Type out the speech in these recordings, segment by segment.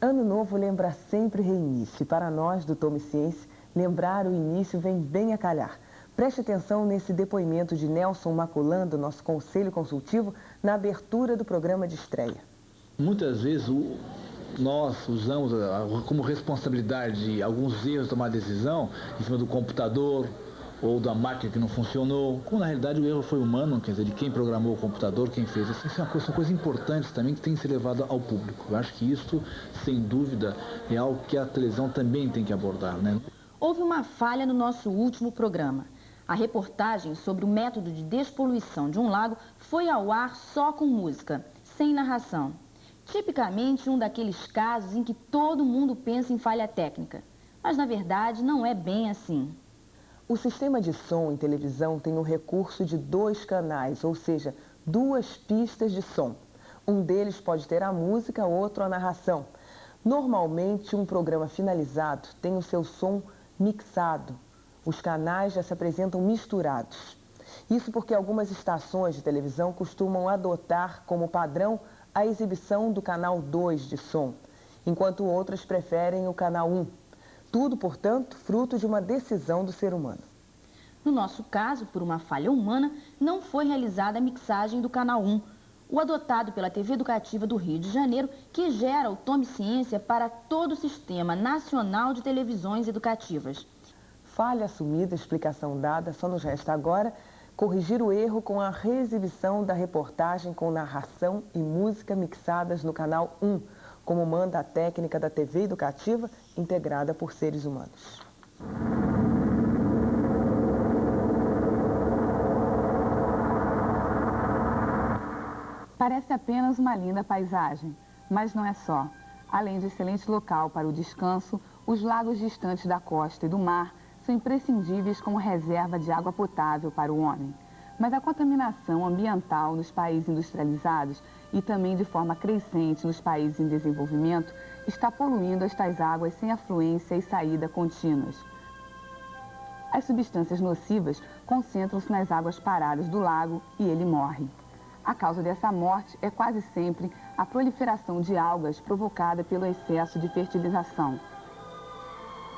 Ano novo lembra sempre reinício. E para nós, do Tome Ciência, lembrar o início vem bem a calhar. Preste atenção nesse depoimento de Nelson Maculan, do nosso Conselho Consultivo, na abertura do programa de estreia. Muitas vezes nós usamos como responsabilidade alguns erros de tomar decisão em cima do computador ou da máquina que não funcionou, quando na realidade o erro foi humano, quer dizer, de quem programou o computador, quem fez. Isso são coisas importantes também que tem que ser levado ao público. Eu acho que isso, sem dúvida, é algo que a televisão também tem que abordar, né? Houve uma falha no nosso último programa. A reportagem sobre o método de despoluição de um lago foi ao ar só com música, sem narração. Tipicamente um daqueles casos em que todo mundo pensa em falha técnica. Mas na verdade não é bem assim. O sistema de som em televisão tem o recurso de 2 canais, ou seja, 2 pistas de som. Um deles pode ter a música, outro a narração. Normalmente, um programa finalizado tem o seu som mixado. Os canais já se apresentam misturados. Isso porque algumas estações de televisão costumam adotar como padrão a exibição do canal 2 de som, enquanto outras preferem o canal 1. Tudo, portanto, fruto de uma decisão do ser humano. No nosso caso, por uma falha humana, não foi realizada a mixagem do canal 1, o adotado pela TV Educativa do Rio de Janeiro, que gera o Tome Ciência para todo o Sistema Nacional de Televisões Educativas. Falha assumida, explicação dada, só nos resta agora corrigir o erro com a reexibição da reportagem com narração e música mixadas no canal 1, como manda a técnica da TV Educativa, integrada por seres humanos. Parece apenas uma linda paisagem, mas não é só. Além de excelente local para o descanso, os lagos distantes da costa e do mar são imprescindíveis como reserva de água potável para o homem. Mas a contaminação ambiental nos países industrializados e também de forma crescente nos países em desenvolvimento está poluindo estas águas sem afluência e saída contínuas. As substâncias nocivas concentram-se nas águas paradas do lago e ele morre. A causa dessa morte é quase sempre a proliferação de algas provocada pelo excesso de fertilização.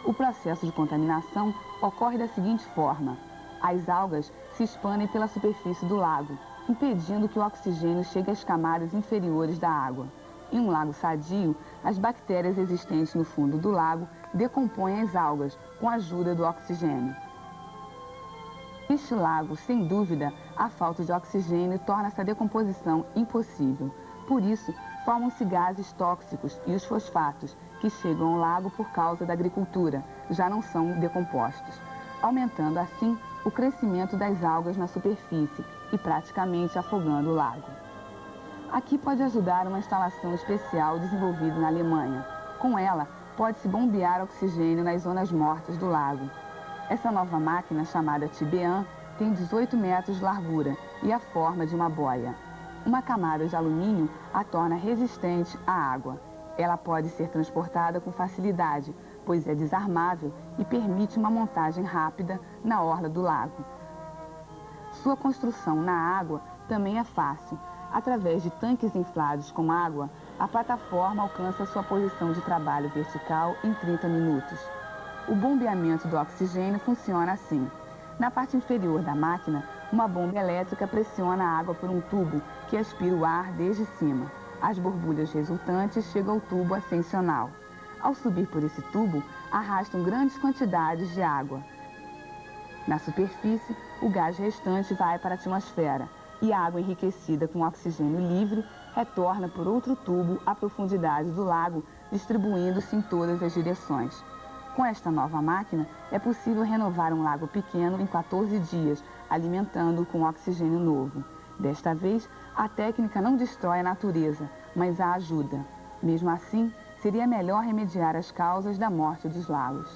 O processo de contaminação ocorre da seguinte forma: as algas se expandem pela superfície do lago, impedindo que o oxigênio chegue às camadas inferiores da água. Em um lago sadio, as bactérias existentes no fundo do lago decompõem as algas com a ajuda do oxigênio. Neste lago, sem dúvida, a falta de oxigênio torna essa decomposição impossível. Por isso, formam-se gases tóxicos e os fosfatos, que chegam ao lago por causa da agricultura, já não são decompostos, aumentando assim o crescimento das algas na superfície e praticamente afogando o lago. Aqui pode ajudar uma instalação especial desenvolvida na Alemanha. Com ela, pode-se bombear oxigênio nas zonas mortas do lago. Essa nova máquina, chamada Tibean, tem 18 metros de largura e a forma de uma boia. Uma camada de alumínio a torna resistente à água. Ela pode ser transportada com facilidade, pois é desarmável e permite uma montagem rápida na orla do lago. Sua construção na água também é fácil. Através de tanques inflados com água, a plataforma alcança sua posição de trabalho vertical em 30 minutos. O bombeamento do oxigênio funciona assim. Na parte inferior da máquina, uma bomba elétrica pressiona a água por um tubo que aspira o ar desde cima. As borbulhas resultantes chegam ao tubo ascensional. Ao subir por esse tubo, arrastam grandes quantidades de água. Na superfície, o gás restante vai para a atmosfera e a água enriquecida com oxigênio livre retorna por outro tubo à profundidade do lago, distribuindo-se em todas as direções. Com esta nova máquina, é possível renovar um lago pequeno em 14 dias, alimentando-o com oxigênio novo. Desta vez, a técnica não destrói a natureza, mas a ajuda. Mesmo assim, seria melhor remediar as causas da morte dos lagos.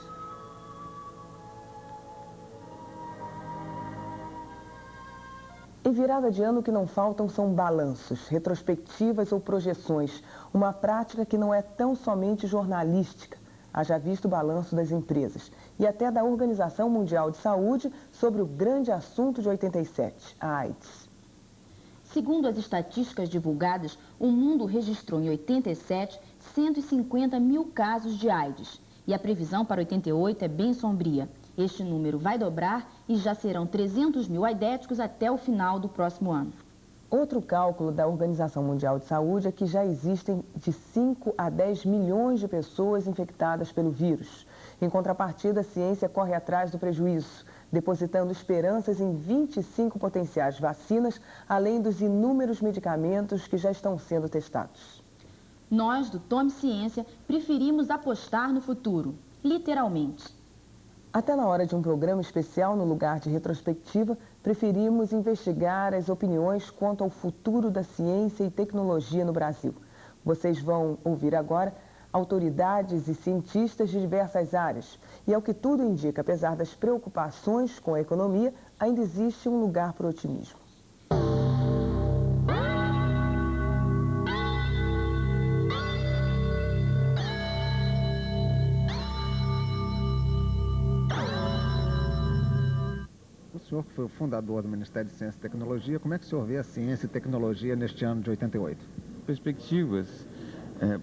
Em virada de ano, o que não faltam são balanços, retrospectivas ou projeções. Uma prática que não é tão somente jornalística. Haja visto o balanço das empresas e até da Organização Mundial de Saúde sobre o grande assunto de 87, a AIDS. Segundo as estatísticas divulgadas, o mundo registrou em 87 150 mil casos de AIDS. E a previsão para 88 é bem sombria. Este número vai dobrar e já serão 300 mil aidéticos até o final do próximo ano. Outro cálculo da Organização Mundial de Saúde é que já existem de 5 a 10 milhões de pessoas infectadas pelo vírus. Em contrapartida, a ciência corre atrás do prejuízo, depositando esperanças em 25 potenciais vacinas, além dos inúmeros medicamentos que já estão sendo testados. Nós, do Tome Ciência, preferimos apostar no futuro, literalmente. Até na hora de um programa especial no lugar de retrospectiva, preferimos investigar as opiniões quanto ao futuro da ciência e tecnologia no Brasil. Vocês vão ouvir agora autoridades e cientistas de diversas áreas. E ao que tudo indica, apesar das preocupações com a economia, ainda existe um lugar para o otimismo. O senhor que foi o fundador do Ministério de Ciência e Tecnologia, como é que o senhor vê a ciência e tecnologia neste ano de 88? Perspectivas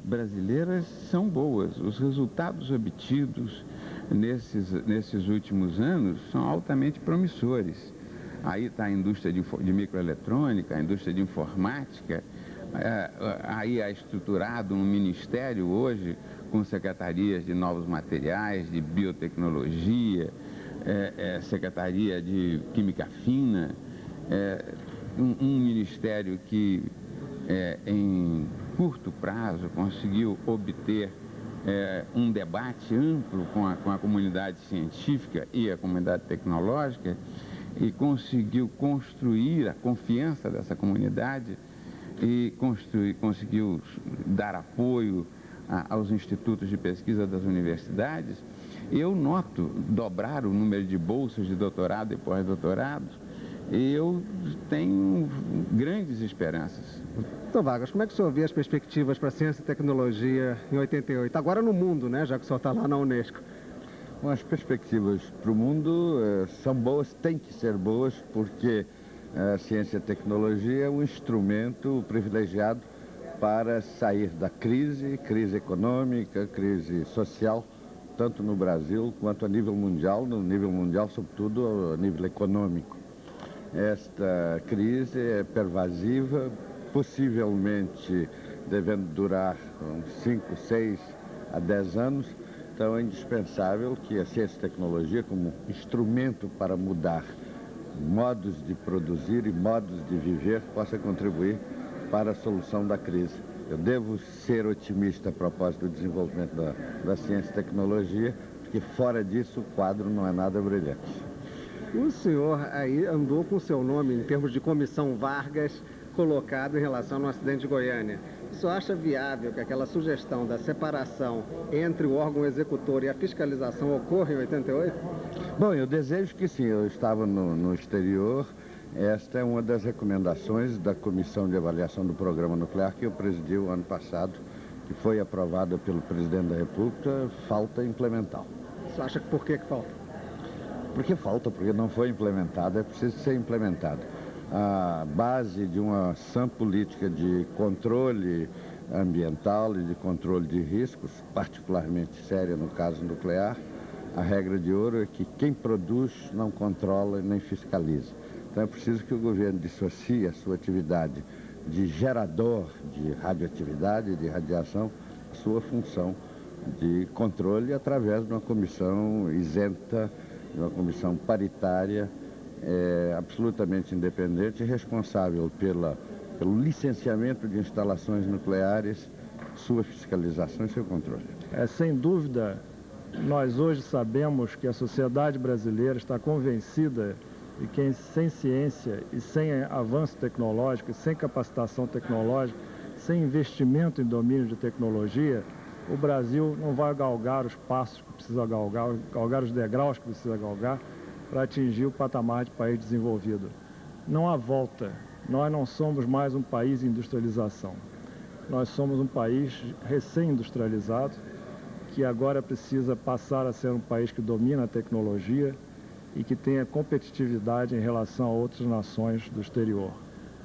brasileiras são boas. Os resultados obtidos nesses últimos anos são altamente promissores. Aí está a indústria de microeletrônica, a indústria de informática, aí é estruturado um ministério hoje com secretarias de novos materiais, de biotecnologia, secretaria de química fina, um ministério que em curto prazo conseguiu obter um debate amplo com a comunidade científica e a comunidade tecnológica e conseguiu construir a confiança dessa comunidade e conseguiu dar apoio aos institutos de pesquisa das universidades. Eu noto dobrar o número de bolsas de doutorado e pós-doutorado. Eu tenho grandes esperanças. Então, Vargas, como é que o senhor vê as perspectivas para a ciência e tecnologia em 88? Agora no mundo, né? Já que o senhor está lá na Unesco. Bom, as perspectivas para o mundo são boas, têm que ser boas, porque a ciência e a tecnologia é um instrumento privilegiado para sair da crise econômica, crise social, tanto no Brasil quanto a nível mundial, sobretudo a nível econômico. Esta crise é pervasiva, possivelmente devendo durar uns 5, 6 a 10 anos, então é indispensável que a ciência e tecnologia, como instrumento para mudar modos de produzir e modos de viver, possa contribuir para a solução da crise. Eu devo ser otimista a propósito do desenvolvimento da ciência e tecnologia, porque fora disso o quadro não é nada brilhante. O senhor aí andou com o seu nome, em termos de comissão Vargas, colocado em relação ao acidente de Goiânia. O senhor acha viável que aquela sugestão da separação entre o órgão executor e a fiscalização ocorra em 88? Bom, eu desejo que sim. Eu estava no exterior. Esta é uma das recomendações da Comissão de Avaliação do Programa Nuclear que eu presidi o ano passado, que foi aprovada pelo Presidente da República. Falta implementá-lo. O senhor acha que por que falta? Porque falta, porque não foi implementado, é preciso ser implementado. A base de uma ação política de controle ambiental e de controle de riscos, particularmente séria no caso nuclear, a regra de ouro é que quem produz não controla nem fiscaliza. Então é preciso que o governo dissocie a sua atividade de gerador de radioatividade, de radiação, a sua função de controle através de uma comissão isenta, de uma comissão paritária, absolutamente independente e responsável pelo licenciamento de instalações nucleares, sua fiscalização e seu controle. Sem dúvida, nós hoje sabemos que a sociedade brasileira está convencida de que sem ciência e sem avanço tecnológico, sem capacitação tecnológica, sem investimento em domínio de tecnologia, o Brasil não vai galgar os passos que precisa galgar os degraus que precisa galgar para atingir o patamar de país desenvolvido. Não há volta. Nós não somos mais um país em industrialização. Nós somos um país recém-industrializado que agora precisa passar a ser um país que domina a tecnologia e que tenha competitividade em relação a outras nações do exterior.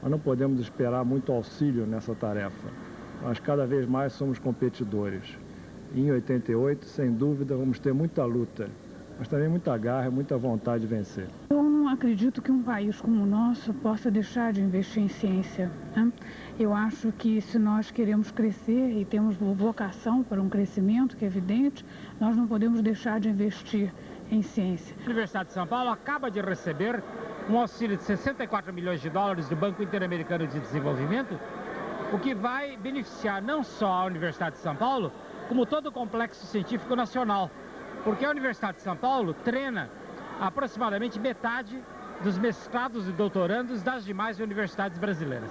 Nós não podemos esperar muito auxílio nessa tarefa. Nós cada vez mais somos competidores. Em 88, sem dúvida, vamos ter muita luta, mas também muita garra e muita vontade de vencer. Eu não acredito que um país como o nosso possa deixar de investir em ciência, né? Eu acho que se nós queremos crescer e temos vocação para um crescimento, que é evidente, nós não podemos deixar de investir em ciência. A Universidade de São Paulo acaba de receber um auxílio de 64 milhões de dólares do Banco Interamericano de Desenvolvimento, o que vai beneficiar não só a Universidade de São Paulo, como todo o complexo científico nacional, porque a Universidade de São Paulo treina aproximadamente metade dos mestrados e doutorandos das demais universidades brasileiras.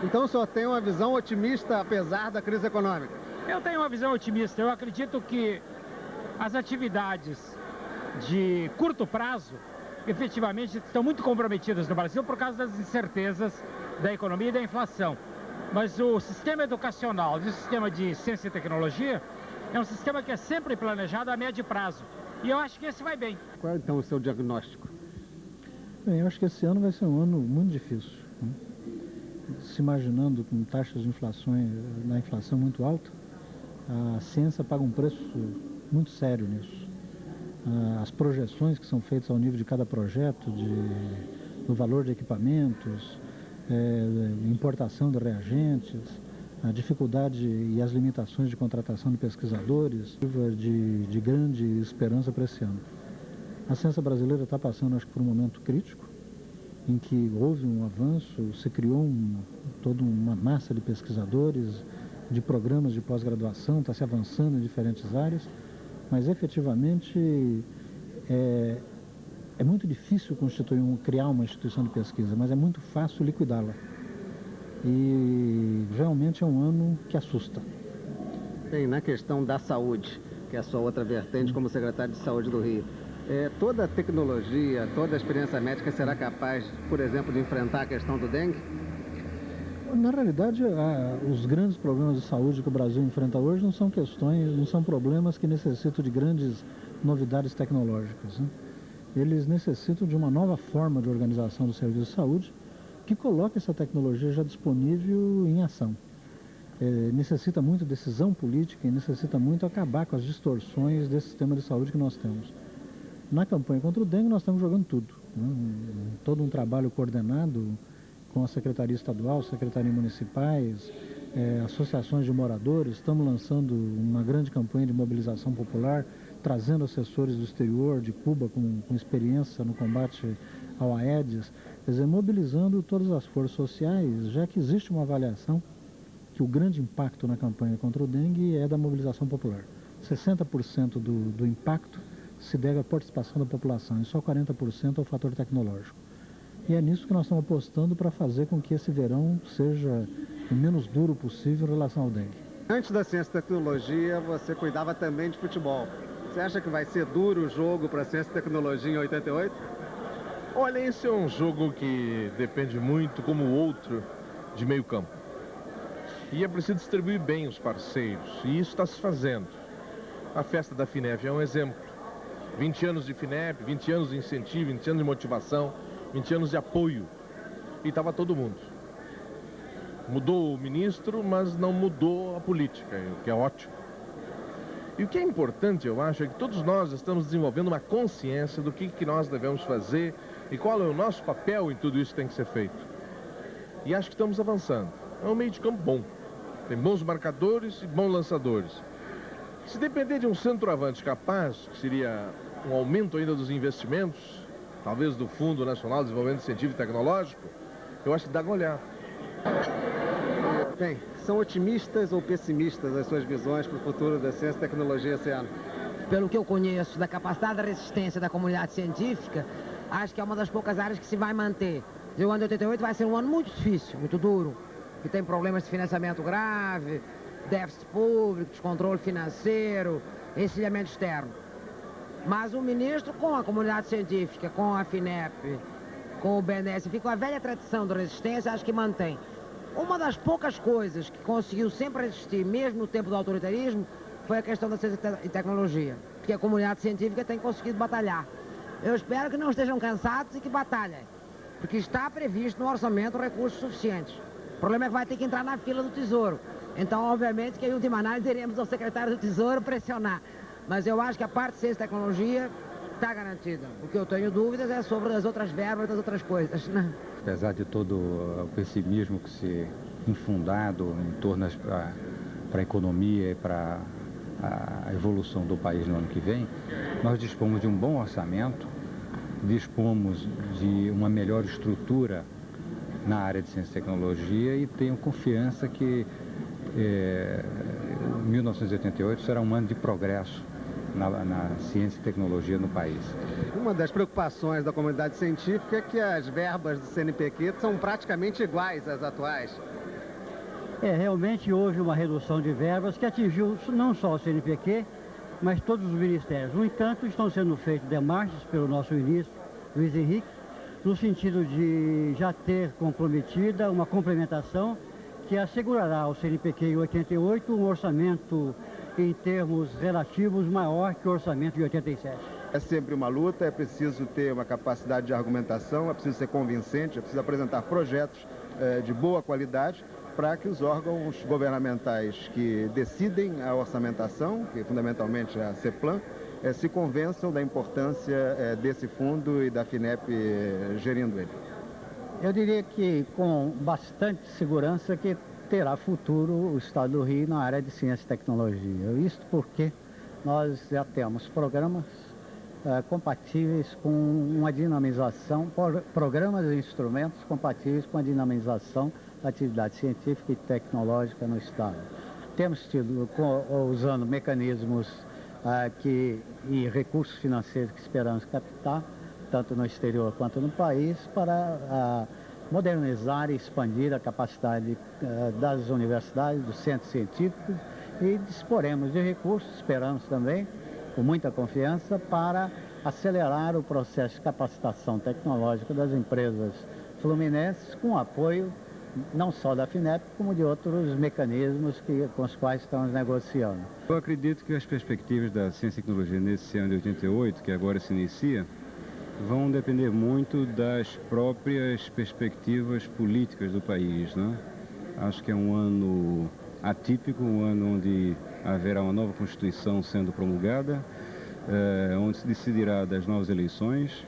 Então o senhor tem uma visão otimista apesar da crise econômica? Eu tenho uma visão otimista. Eu acredito que as atividades de curto prazo efetivamente estão muito comprometidas no Brasil por causa das incertezas da economia e da inflação. Mas o sistema educacional e o sistema de ciência e tecnologia é um sistema que é sempre planejado a médio prazo. E eu acho que esse vai bem. Qual é então o seu diagnóstico? Bem, eu acho que esse ano vai ser um ano muito difícil, né? Se imaginando com taxas de inflação muito alta, a ciência paga um preço muito sério nisso. As projeções que são feitas ao nível de cada projeto, do valor de equipamentos, importação de reagentes, a dificuldade e as limitações de contratação de pesquisadores, de grande esperança para esse ano. A ciência brasileira está passando, acho que, por um momento crítico, em que houve um avanço, se criou toda uma massa de pesquisadores, de programas de pós-graduação, está se avançando em diferentes áreas, mas efetivamente é muito difícil criar uma instituição de pesquisa, mas é muito fácil liquidá-la. E realmente é um ano que assusta. Bem, na questão da saúde, que é a sua outra vertente como secretário de Saúde do Rio, toda a tecnologia, toda a experiência médica será capaz, por exemplo, de enfrentar a questão do dengue? Na realidade, os grandes problemas de saúde que o Brasil enfrenta hoje não são problemas que necessitam de grandes novidades tecnológicas, né? Eles necessitam de uma nova forma de organização do serviço de saúde que coloque essa tecnologia já disponível em ação. Necessita muito decisão política e necessita muito acabar com as distorções desse sistema de saúde que nós temos. Na campanha contra o dengue nós estamos jogando tudo, né? Todo um trabalho coordenado com a Secretaria Estadual, Secretaria Municipais, associações de moradores. Estamos lançando uma grande campanha de mobilização popular, trazendo assessores do exterior, de Cuba, com experiência no combate ao Aedes, quer dizer, mobilizando todas as forças sociais, já que existe uma avaliação que o grande impacto na campanha contra o dengue é da mobilização popular. 60% do impacto se deve à participação da população e só 40% ao fator tecnológico. E é nisso que nós estamos apostando para fazer com que esse verão seja o menos duro possível em relação ao dengue. Antes da ciência e tecnologia, você cuidava também de futebol. Você acha que vai ser duro o jogo para a ciência e tecnologia em 88? Olha, esse é um jogo que depende muito, como o outro, de meio campo. E é preciso distribuir bem os parceiros, e isso está se fazendo. A festa da FINEP é um exemplo. 20 anos de FINEP, 20 anos de incentivo, 20 anos de motivação, 20 anos de apoio. E estava todo mundo. Mudou o ministro, mas não mudou a política, o que é ótimo. E o que é importante, eu acho, é que todos nós estamos desenvolvendo uma consciência do que nós devemos fazer e qual é o nosso papel em tudo isso que tem que ser feito. E acho que estamos avançando. É um meio de campo bom. Tem bons marcadores e bons lançadores. Se depender de um centroavante capaz, que seria um aumento ainda dos investimentos, talvez do Fundo Nacional de Desenvolvimento Científico e Tecnológico, eu acho que dá uma olhada. Bem, são otimistas ou pessimistas as suas visões para o futuro da ciência e tecnologia esse ano? Pelo que eu conheço da capacidade de resistência da comunidade científica, acho que é uma das poucas áreas que se vai manter. O ano de 88 vai ser um ano muito difícil, muito duro, que tem problemas de financiamento grave, déficit público, descontrole financeiro, encilhamento externo. Mas o ministro, com a comunidade científica, com a FINEP, com o BNDES, com a velha tradição de resistência, acho que mantém. Uma das poucas coisas que conseguiu sempre resistir, mesmo no tempo do autoritarismo, foi a questão da ciência e tecnologia, porque a comunidade científica tem conseguido batalhar. Eu espero que não estejam cansados e que batalhem, porque está previsto no orçamento recursos suficientes. O problema é que vai ter que entrar na fila do Tesouro. Então, obviamente, que em última análise iremos ao secretário do Tesouro pressionar. Mas eu acho que a parte de ciência e tecnologia está garantida. O que eu tenho dúvidas é sobre as outras verbas, das outras coisas, né? Apesar de todo o pessimismo que se infundado em torno para a economia e para a evolução do país no ano que vem, nós dispomos de um bom orçamento, dispomos de uma melhor estrutura na área de ciência e tecnologia e tenho confiança que 1988 será um ano de progresso na ciência e tecnologia no país. Uma das preocupações da comunidade científica é que as verbas do CNPq são praticamente iguais às atuais. Realmente houve uma redução de verbas que atingiu não só o CNPq, mas todos os ministérios. No entanto, estão sendo feitos demarches pelo nosso ministro, Luiz Henrique, no sentido de já ter comprometida uma complementação que assegurará ao CNPq em 88 um orçamento em termos relativos maior que o orçamento de 87. É sempre uma luta, é preciso ter uma capacidade de argumentação, é preciso ser convincente, é preciso apresentar projetos de boa qualidade para que os órgãos governamentais que decidem a orçamentação, que fundamentalmente é a CEPLAN, se convençam da importância desse fundo e da FINEP gerindo ele. Eu diria que com bastante segurança que terá futuro o Estado do Rio na área de ciência e tecnologia. Isto porque nós já temos programas compatíveis com uma dinamização, programas e instrumentos compatíveis com a dinamização da atividade científica e tecnológica no Estado. Temos tido, usando mecanismos e recursos financeiros que esperamos captar, tanto no exterior quanto no país, para modernizar e expandir a capacidade das universidades, dos centros científicos, e disporemos de recursos, esperamos também, com muita confiança, para acelerar o processo de capacitação tecnológica das empresas fluminenses, com apoio não só da FINEP, como de outros mecanismos com os quais estamos negociando. Eu acredito que as perspectivas da ciência e tecnologia nesse ano de 88, que agora se inicia, vão depender muito das próprias perspectivas políticas do país, né? Acho que é um ano atípico, um ano onde haverá uma nova Constituição sendo promulgada, onde se decidirá das novas eleições,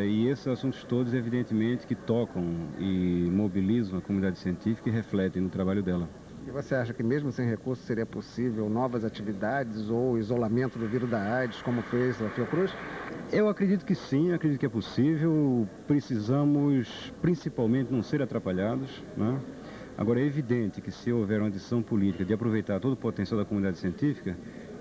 e esses assuntos todos, evidentemente, que tocam e mobilizam a comunidade científica e refletem no trabalho dela. E você acha que mesmo sem recursos seria possível novas atividades ou isolamento do vírus da AIDS, como fez a Fiocruz? Eu acredito que sim, acredito que é possível. Precisamos, principalmente, não ser atrapalhados, né? Agora, é evidente que se houver uma decisão política de aproveitar todo o potencial da comunidade científica,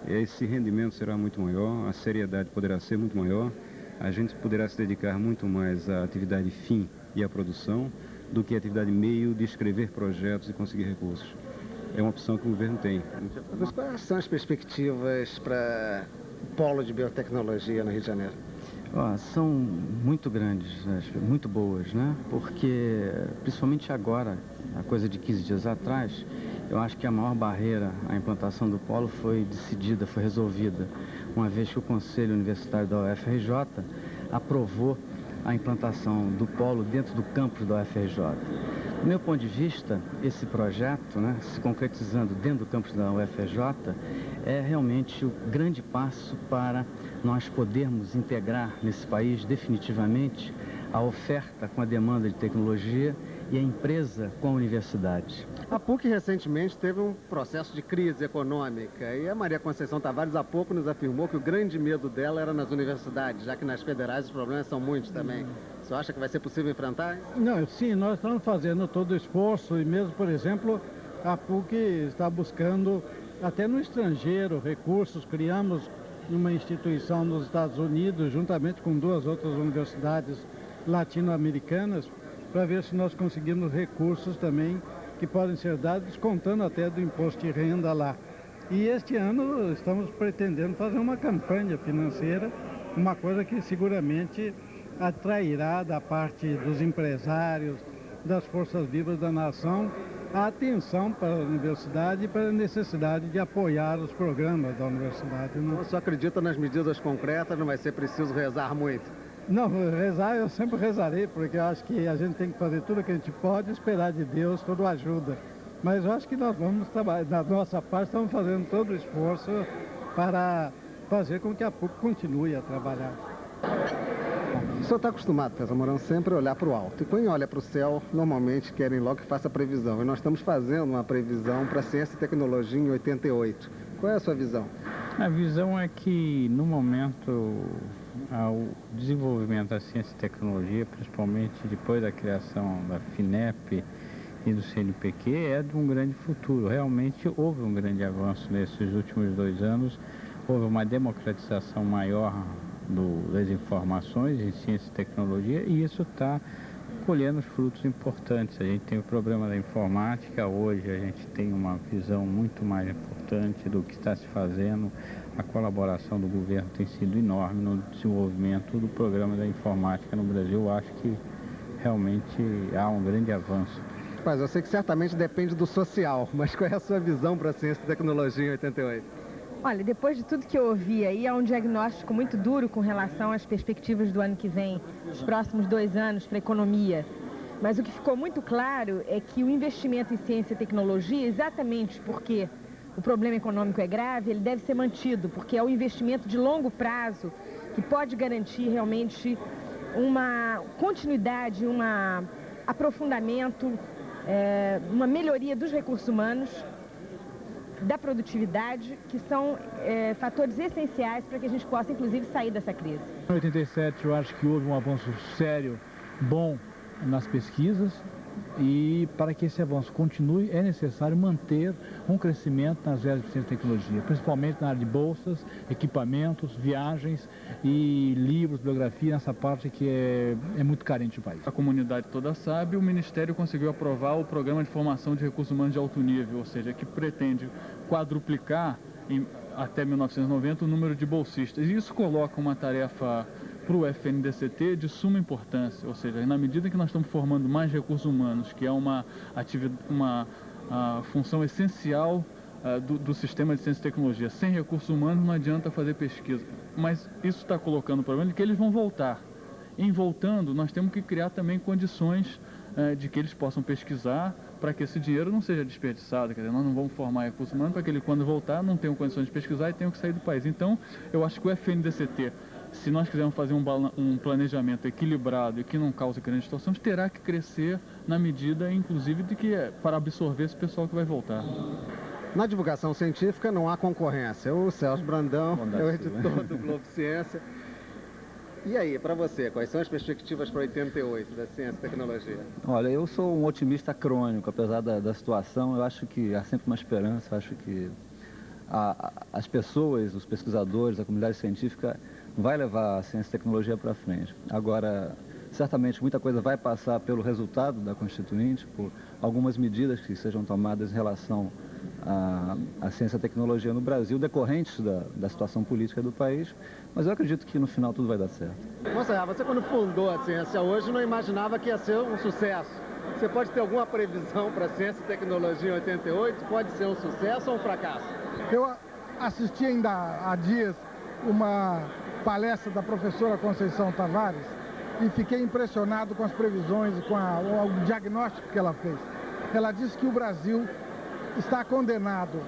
esse rendimento será muito maior, a seriedade poderá ser muito maior, a gente poderá se dedicar muito mais à atividade fim e à produção do que à atividade meio de escrever projetos e conseguir recursos. É uma opção que o governo tem. Mas quais são as perspectivas para o polo de biotecnologia no Rio de Janeiro? São muito grandes, muito boas, né? Porque, principalmente agora, a coisa de 15 dias atrás, eu acho que a maior barreira à implantação do polo foi decidida, foi resolvida, uma vez que o Conselho Universitário da UFRJ aprovou a implantação do polo dentro do campus da UFRJ. Do meu ponto de vista, esse projeto, né, se concretizando dentro do campus da UFRJ, é realmente o grande passo para nós podermos integrar nesse país definitivamente a oferta com a demanda de tecnologia e a empresa com a universidade. A PUC recentemente teve um processo de crise econômica e a Maria Conceição Tavares há pouco nos afirmou que o grande medo dela era nas universidades, já que nas federais os problemas são muitos também. Você acha que vai ser possível enfrentar? Não, sim, nós estamos fazendo todo o esforço e mesmo, por exemplo, a PUC está buscando até no estrangeiro recursos. Criamos uma instituição nos Estados Unidos, juntamente com 2 outras universidades latino-americanas, para ver se nós conseguimos recursos também que podem ser dados, descontando até do imposto de renda lá. E este ano estamos pretendendo fazer uma campanha financeira, uma coisa que seguramente atrairá da parte dos empresários, das forças vivas da nação, a atenção para a universidade e para a necessidade de apoiar os programas da universidade. Você acredita nas medidas concretas, não vai ser preciso rezar muito? Não, rezar eu sempre rezarei, porque eu acho que a gente tem que fazer tudo o que a gente pode, esperar de Deus toda ajuda. Mas eu acho que nós vamos trabalhar, da nossa parte, estamos fazendo todo o esforço para fazer com que a PUC continue a trabalhar. O senhor está acostumado, César Mourão, sempre a olhar para o alto. E quando olha para o céu, normalmente querem logo que faça previsão. E nós estamos fazendo uma previsão para ciência e tecnologia em 88. Qual é a sua visão? A visão é que, no momento, o desenvolvimento da ciência e tecnologia, principalmente depois da criação da FINEP e do CNPq, é de um grande futuro. Realmente houve um grande avanço nesses últimos 2 anos, houve uma democratização maior das informações em ciência e tecnologia, e isso está colhendo frutos importantes. A gente tem o problema da informática, hoje a gente tem uma visão muito mais importante do que está se fazendo. A colaboração do governo tem sido enorme no desenvolvimento do programa da informática no Brasil. Eu acho que realmente há um grande avanço. Mas eu sei que certamente depende do social, mas qual é a sua visão para a ciência e tecnologia em 88? Olha, depois de tudo que eu ouvi aí, há um diagnóstico muito duro com relação às perspectivas do ano que vem, os próximos 2 anos para a economia. Mas o que ficou muito claro é que o investimento em ciência e tecnologia, exatamente porque o problema econômico é grave, ele deve ser mantido, porque é um investimento de longo prazo que pode garantir realmente uma continuidade, um aprofundamento, uma melhoria dos recursos humanos, da produtividade, que são fatores essenciais para que a gente possa, inclusive, sair dessa crise. Em 87, eu acho que houve um avanço sério, bom nas pesquisas, e para que esse avanço continue, é necessário manter um crescimento nas áreas de ciência e tecnologia, principalmente na área de bolsas, equipamentos, viagens e livros, biografia, nessa parte que é muito carente no país. A comunidade toda sabe, o Ministério conseguiu aprovar o Programa de Formação de Recursos Humanos de Alto Nível, ou seja, que pretende quadruplicar até 1990 o número de bolsistas. E isso coloca uma tarefa para o FNDCT de suma importância, ou seja, na medida que nós estamos formando mais recursos humanos, que é uma função essencial do sistema de ciência e tecnologia. Sem recursos humanos não adianta fazer pesquisa, mas isso está colocando o problema de que eles vão voltar. Em voltando, nós temos que criar também condições de que eles possam pesquisar para que esse dinheiro não seja desperdiçado. Quer dizer, nós não vamos formar recursos humanos para que ele, quando voltar, não tenham condições de pesquisar e tenham que sair do país. Então, eu acho que o FNDCT, se nós quisermos fazer um planejamento equilibrado e que não cause grandes distorções, terá que crescer na medida, inclusive, de que para absorver esse pessoal que vai voltar. Na divulgação científica não há concorrência. O Celso Brandão é o editor do Globo Ciência. E aí, para você, quais são as perspectivas para 88 da ciência e tecnologia? Olha, eu sou um otimista crônico, apesar da situação. Eu acho que há sempre uma esperança. Eu acho que as pessoas, os pesquisadores, a comunidade científica vai levar a ciência e tecnologia para frente. Agora, certamente muita coisa vai passar pelo resultado da Constituinte, por algumas medidas que sejam tomadas em relação à ciência e tecnologia no Brasil, decorrentes da situação política do país, mas eu acredito que no final tudo vai dar certo. Moça, você quando fundou a Ciência Hoje não imaginava que ia ser um sucesso. Você pode ter alguma previsão para a ciência e tecnologia em 88? Pode ser um sucesso ou um fracasso? Eu assisti ainda há dias uma palestra da professora Conceição Tavares e fiquei impressionado com as previsões e com o diagnóstico que ela fez. Ela disse que o Brasil está condenado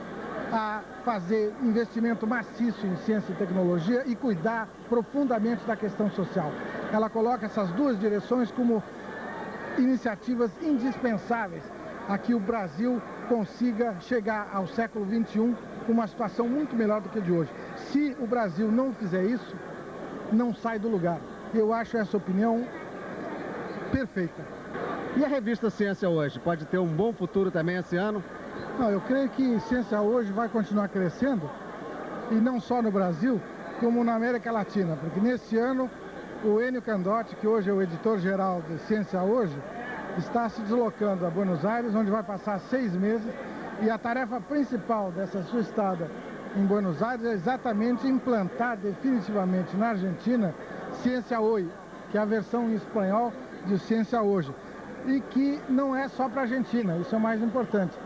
a fazer investimento maciço em ciência e tecnologia e cuidar profundamente da questão social. Ela coloca essas duas direções como iniciativas indispensáveis a que o Brasil consiga chegar ao século XXI com uma situação muito melhor do que a de hoje. Se o Brasil não fizer isso, não sai do lugar. Eu acho essa opinião perfeita. E a revista Ciência Hoje pode ter um bom futuro também esse ano? Não, eu creio que Ciência Hoje vai continuar crescendo, e não só no Brasil, como na América Latina, porque nesse ano o Enio Candotti, que hoje é o editor-geral de Ciência Hoje, está se deslocando a Buenos Aires, onde vai passar 6 meses, e a tarefa principal dessa sua estada em Buenos Aires é exatamente implantar definitivamente na Argentina Ciência Hoy, que é a versão em espanhol de Ciência Hoje, e que não é só para a Argentina, isso é o mais importante.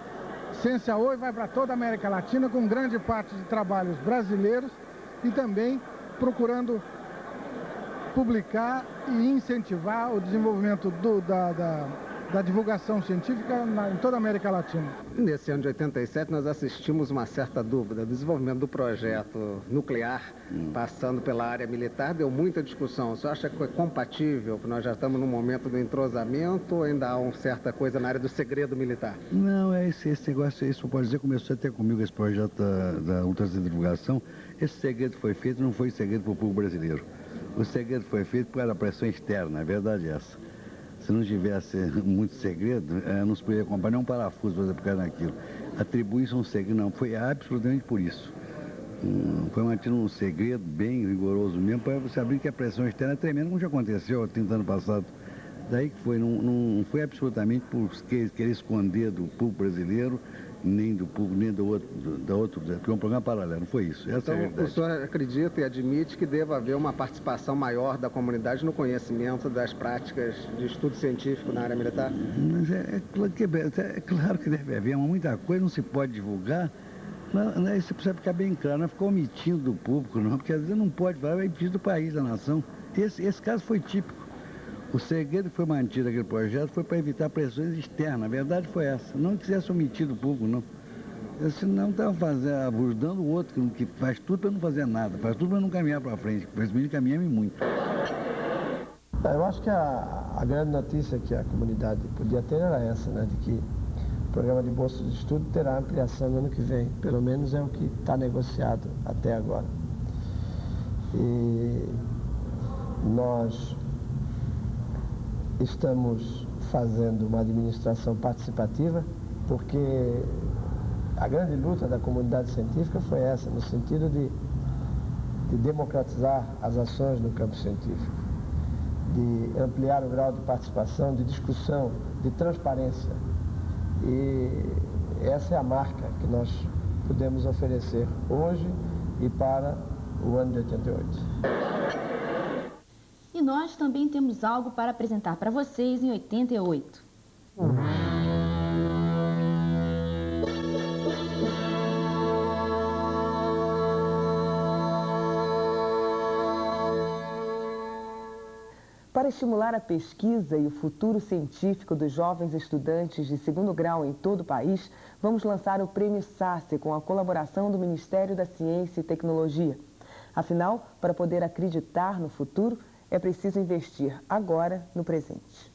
Ciência Hoy vai para toda a América Latina, com grande parte de trabalhos brasileiros e também procurando publicar e incentivar o desenvolvimento da divulgação científica em toda a América Latina. Nesse ano de 87, nós assistimos uma certa dúvida. O desenvolvimento do projeto nuclear, passando pela área militar, deu muita discussão. Você acha que é compatível, que nós já estamos no momento do entrosamento, ou ainda há uma certa coisa na área do segredo militar? Não, esse negócio, isso pode dizer, começou até comigo esse projeto da ultracentrifugação. Esse segredo foi feito, não foi segredo para o povo brasileiro. O segredo foi feito pela pressão externa, a verdade é essa. Se não tivesse muito segredo, não se poderia comprar nem um parafuso para aplicar naquilo. Atribuir isso a um segredo, não, foi absolutamente por isso. Foi mantido um segredo bem rigoroso mesmo, para você abrir que a pressão externa é tremenda, como já aconteceu há 30 anos passados. Daí que foi, não foi absolutamente por querer esconder do público brasileiro, nem do público, nem da outro, porque é um programa paralelo, não foi isso. Essa é a verdade. O senhor acredita e admite que deva haver uma participação maior da comunidade no conhecimento das práticas de estudo científico na área militar? Mas é claro que deve haver, mas muita coisa não se pode divulgar. Não, isso precisa ficar bem claro, não é ficar omitindo do público, não, porque às vezes não pode falar, vai impedir do país, da nação. Esse caso foi típico. O segredo que foi mantido aquele projeto foi para evitar pressões externas. A verdade foi essa. Não quisesse omitir do público, não. Senão estava abordando o outro, que faz tudo para não fazer nada, faz tudo para não caminhar para frente. Principalmente caminhamos muito. Eu acho que a grande notícia que a comunidade podia ter era essa, né? De que o programa de bolsa de estudo terá ampliação no ano que vem. Pelo menos é o que está negociado até agora. E nós estamos fazendo uma administração participativa, porque a grande luta da comunidade científica foi essa, no sentido de democratizar as ações no campo científico, de ampliar o grau de participação, de discussão, de transparência. E essa é a marca que nós podemos oferecer hoje e para o ano de 88. E nós também temos algo para apresentar para vocês em 88. Para estimular a pesquisa e o futuro científico dos jovens estudantes de segundo grau em todo o país, vamos lançar o Prêmio SACE com a colaboração do Ministério da Ciência e Tecnologia. Afinal, para poder acreditar no futuro, é preciso investir agora no presente.